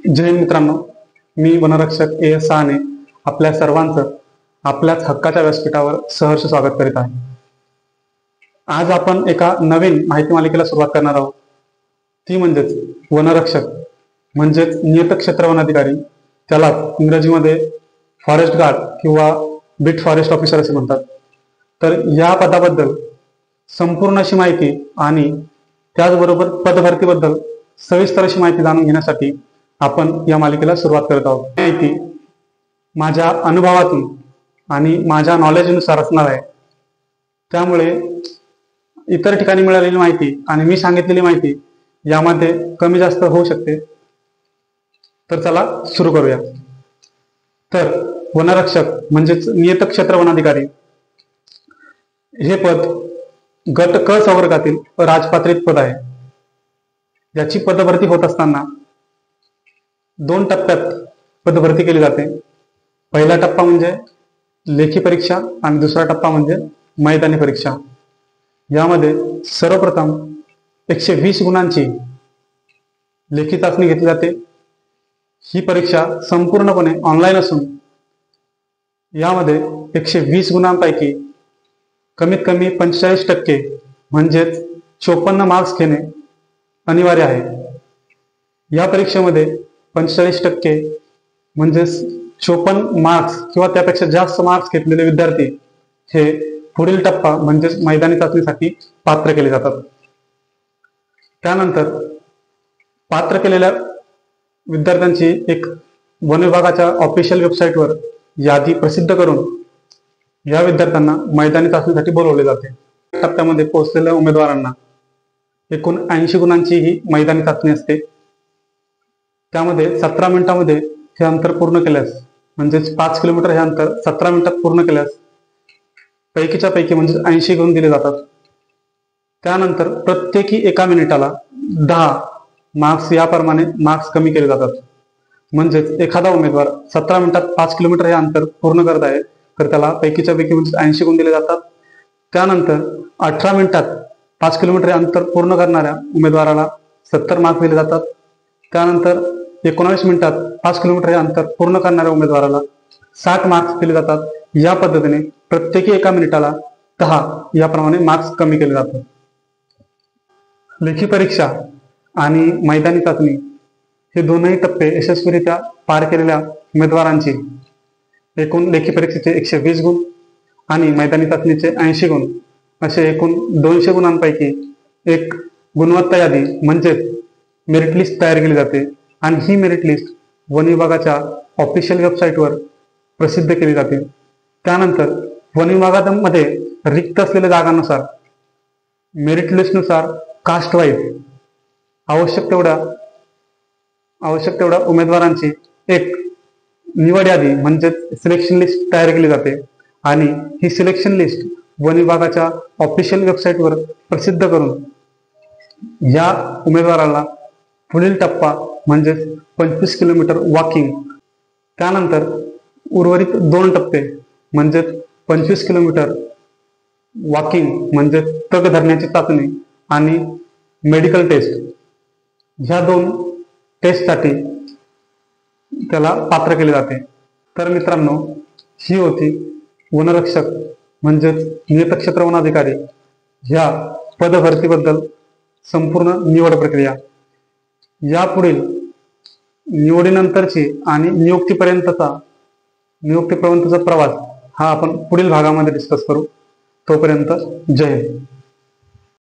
जय हिंद मित्रांनो, मी वनरक्षक AS साहने आपल्या सर्वांचं आपल्याच हक्काच्या व्यासपीठावर सहर्ष स्वागत करीत आहे। आज आपण एका नवीन माहिती मालिकेला सुरुवात करणार आहोत, ती म्हणजेच वनरक्षक म्हणजेच नियतक्षेत्र वनाधिकारी, त्याला इंग्रजीमध्ये फॉरेस्ट गार्ड किंवा बीट फॉरेस्ट ऑफिसर असे म्हणतात। तर या पदाबद्दल संपूर्ण अशी माहिती आणि त्याचबरोबर पदभरतीबद्दल सविस्तर अशी माहिती जाणून घेण्यासाठी आपण या मालिकेला सुरुवात करत आहोत। माहिती माझ्या अनुभवातून आणि माझ्या नॉलेजनुसार असणार आहे, त्यामुळे इतर ठिकाणी मिळालेली माहिती आणि मी सांगितलेली माहिती यामध्ये कमी जास्त होऊ शकते। तर चला सुरू करूया। तर वनरक्षक म्हणजेच नियतक्षेत्र वनाधिकारी हे पद गट क संवर्गातील राजपात्रित पद आहे। याची पदभरती होत असताना 2 टप्प्यात पदभरती केली जाते। पहिला टप्पा म्हणजे लेखी परीक्षा आणि दुसरा टप्पा म्हणजे मैदानी परीक्षा। यामध्ये सर्वप्रथम 120 गुणांची लेखी चाचणी घेतली जाते। ही परीक्षा संपूर्णपणे ऑनलाईन असून यामध्ये 120 गुणांपैकी कमीत कमी 45% म्हणजेच 54 मार्क्स घेणे अनिवार्य आहे। या परीक्षेमध्ये 45% म्हणजेच 54 मार्क्स किंवा त्यापेक्षा जास्त मार्क्स घेतलेले विद्यार्थी हे पुढील टप्पा म्हणजेच मैदानी चाचणीसाठी पात्र केले जातात। त्यानंतर पात्र केलेल्या विद्यार्थ्यांची एक वन विभागाच्या ऑफिशियल वेबसाईटवर यादी प्रसिद्ध करून या विद्यार्थ्यांना मैदानी चाचणीसाठी बोलवले जाते। टप्प्यामध्ये पोहोचलेल्या उमेदवारांना एकूण 80 गुणांची ही मैदानी चाचणी असते। त्यामध्ये 17 मिनिटांमध्ये हे अंतर पूर्ण केल्यास, म्हणजेच 5 किलोमीटर हे अंतर 17 मिनिटात पूर्ण केल्यास पैकीच्या पैकी म्हणजे 80 गुण दिले जातात। त्यानंतर प्रत्येकी एका मिनिटाला 10 मार्क्स याप्रमाणे मार्क्स कमी केले जातात। म्हणजेच एखादा उमेदवार 17 मिनिटात 5 किलोमीटर हे अंतर पूर्ण करत आहे तर त्याला पैकीच्या पैकी म्हणजे 80 गुण दिले जातात। त्यानंतर 18 मिनिटात 5 किलोमीटर हे अंतर पूर्ण करणाऱ्या उमेदवाराला 70 मार्क्स दिले जातात। त्यानंतर 19 मिनिटात 5 किलोमीटर हे अंतर पूर्ण करणाऱ्या उमेदवाराला 60 मार्क्स दिले जातात। या पद्धतीने प्रत्येकी एका मिनिटाला 10 याप्रमाणे मार्क्स कमी केले जातात। लेखी परीक्षा आणि मैदानी चाचणी हे दोनही टप्पे यशस्वीरित्या पार केलेल्या उमेदवारांची एकूण लेखी परीक्षेचे 120 गुण आणि मैदानी चाचणीचे 80 गुण असे एकूण 200 गुणांपैकी एक गुणवत्ता यादी म्हणजेच मेरिट लिस्ट तयार केली जाते आणि ही मेरिट लिस्ट वन विभागाच्या ऑफिशियल वेबसाईटवर प्रसिद्ध केली जाते। त्यानंतर वन विभागामध्ये रिक्त असलेल्या जागांनुसार मेरिट लिस्टनुसार कास्ट वाईज आवश्यक तेवढ्या उमेदवारांची एक निवड यादी म्हणजेच सिलेक्शन लिस्ट तयार केली जाते आणि ही सिलेक्शन लिस्ट वन विभागाच्या ऑफिशियल वेबसाईटवर प्रसिद्ध करून या उमेदवाराला पुढील टप्पा म्हणजेच 25 किलोमीटर वॉकिंग, त्यानंतर उर्वरित 2 टप्पे म्हणजेच 25 किलोमीटर वॉकिंग म्हणजे तग धरण्याची चाचणी आणि मेडिकल टेस्ट, ह्या 2 टेस्टसाठी त्याला पात्र केले जाते। तर मित्रांनो, ही होती वनरक्षक म्हणजेच नियतक्षेत्र वनाधिकारी ह्या पदभरतीबद्दल संपूर्ण निवड प्रक्रिया। यापुढील निवडीनंतरची आणि नियुक्तीपर्यंतचा प्रवास हा आपण पुढील भागामध्ये डिस्कस करू। तोपर्यंत जय हिंद।